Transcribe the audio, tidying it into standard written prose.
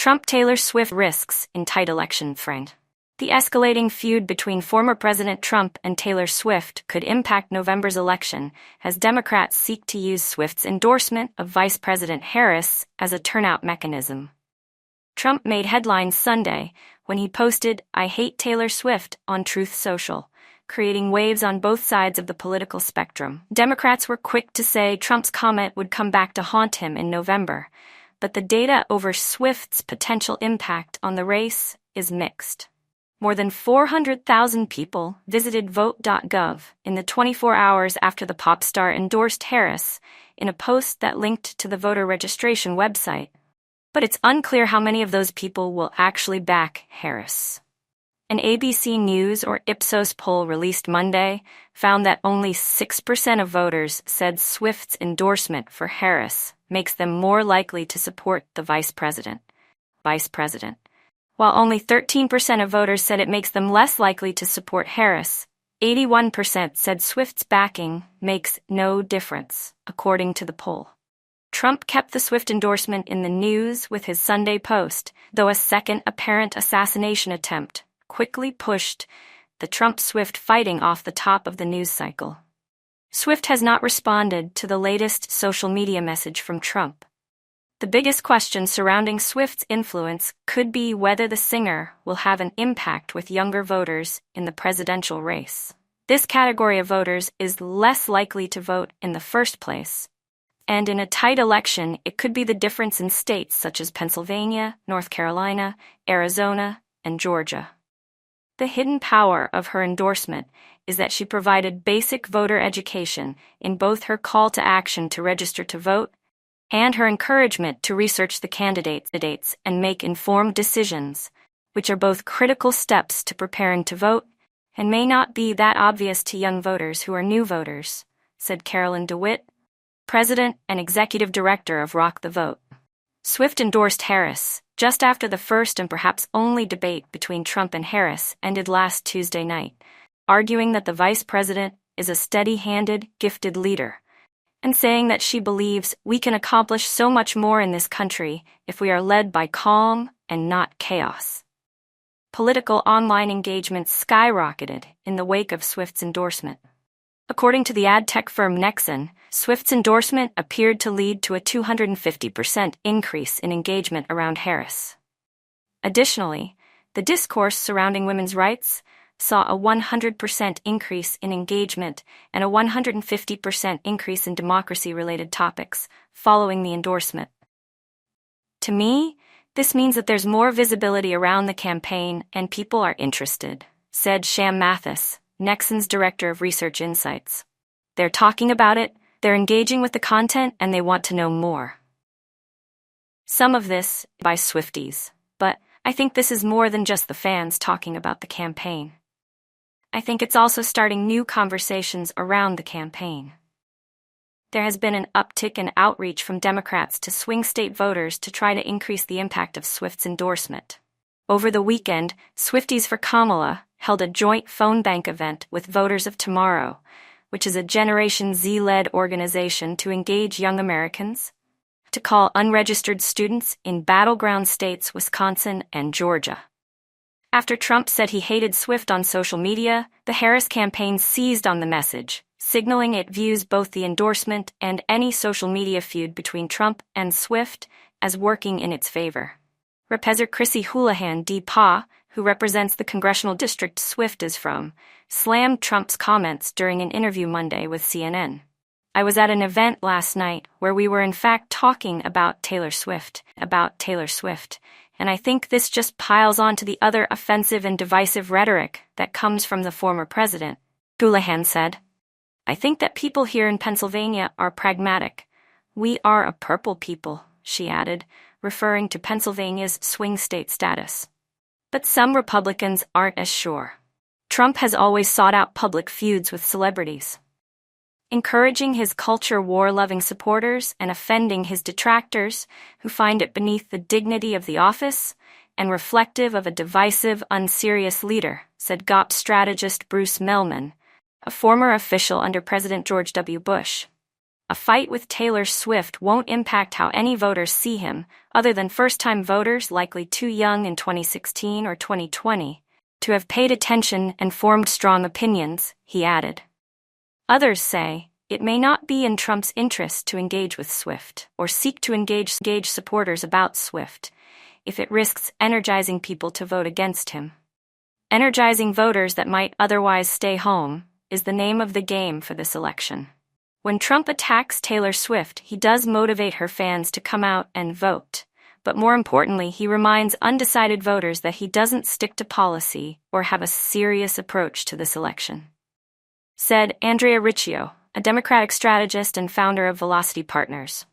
Trump-Taylor Swift risks in tight election front. The escalating feud between former President Trump and Taylor Swift could impact November's election as Democrats seek to use Swift's endorsement of Vice President Harris as a turnout mechanism. Trump made headlines Sunday when he posted, "I hate Taylor Swift" on Truth Social, creating waves on both sides of the political spectrum. Democrats were quick to say Trump's comment would come back to haunt him in November, but the data over Swift's potential impact on the race is mixed. More than 400,000 people visited vote.gov in the 24 hours after the pop star endorsed Harris in a post that linked to the voter registration website. But it's unclear how many of those people will actually back Harris. An ABC News or Ipsos poll released Monday found that only 6% of voters said Swift's endorsement for Harris makes them more likely to support the vice president, while only 13% of voters said it makes them less likely to support Harris. 81% said Swift's backing makes no difference, according to the poll. Trump kept the Swift endorsement in the news with his Sunday post, though a second apparent assassination attempt quickly pushed the Trump-Swift fighting off the top of the news cycle. Swift has not responded to the latest social media message from Trump. The biggest question surrounding Swift's influence could be whether the singer will have an impact with younger voters in the presidential race. This category of voters is less likely to vote in the first place, and in a tight election, it could be the difference in states such as Pennsylvania, North Carolina, Arizona, and Georgia. The hidden power of her endorsement is that she provided basic voter education in both her call to action to register to vote and her encouragement to research the candidates and make informed decisions, which are both critical steps to preparing to vote and may not be that obvious to young voters who are new voters, said Carolyn DeWitt, president and executive director of Rock the Vote. Swift endorsed Harris just after the first and perhaps only debate between Trump and Harris ended last Tuesday night, arguing that the vice president is a steady-handed, gifted leader, and saying that she believes we can accomplish so much more in this country if we are led by calm and not chaos. Political online engagement skyrocketed in the wake of Swift's endorsement. According to the ad tech firm Nexon, Swift's endorsement appeared to lead to a 250% increase in engagement around Harris. Additionally, the discourse surrounding women's rights saw a 100% increase in engagement and a 150% increase in democracy-related topics following the endorsement. To me, this means that there's more visibility around the campaign and people are interested, said Sham Mathis, Nexon's director of research insights. They're talking about it, they're engaging with the content, and they want to know more. Some of this by Swifties, but I think this is more than just the fans talking about the campaign. I think it's also starting new conversations around the campaign. There has been an uptick in outreach from Democrats to swing state voters to try to increase the impact of Swift's endorsement. Over the weekend, Swifties for Kamala held a joint phone bank event with Voters of Tomorrow, which is a Generation Z-led organization to engage young Americans, to call unregistered students in battleground states Wisconsin and Georgia. After Trump said he hated Swift on social media, the Harris campaign seized on the message, signaling it views both the endorsement and any social media feud between Trump and Swift as working in its favor. Representative Chrissy Houlihan DePa, who represents the congressional district Swift is from, slammed Trump's comments during an interview Monday with CNN. "I was at an event last night where we were in fact talking about Taylor Swift, and I think this just piles on to the other offensive and divisive rhetoric that comes from the former president," Houlihan said. "I think that people here in Pennsylvania are pragmatic. We are a purple people," she added, referring to Pennsylvania's swing state status. But some Republicans aren't as sure. Trump has always sought out public feuds with celebrities, encouraging his culture war-loving supporters and offending his detractors who find it beneath the dignity of the office and reflective of a divisive, unserious leader, said GOP strategist Bruce Melman, a former official under President George W. Bush. A fight with Taylor Swift won't impact how any voters see him, other than first-time voters likely too young in 2016 or 2020 to have paid attention and formed strong opinions, he added. Others say, it may not be in Trump's interest to engage with Swift or seek to engage supporters about Swift if it risks energizing people to vote against him. Energizing voters that might otherwise stay home is the name of the game for this election. When Trump attacks Taylor Swift, he does motivate her fans to come out and vote. But more importantly, he reminds undecided voters that he doesn't stick to policy or have a serious approach to this election. Said Andrea Riccio, a Democratic strategist and founder of Velocity Partners.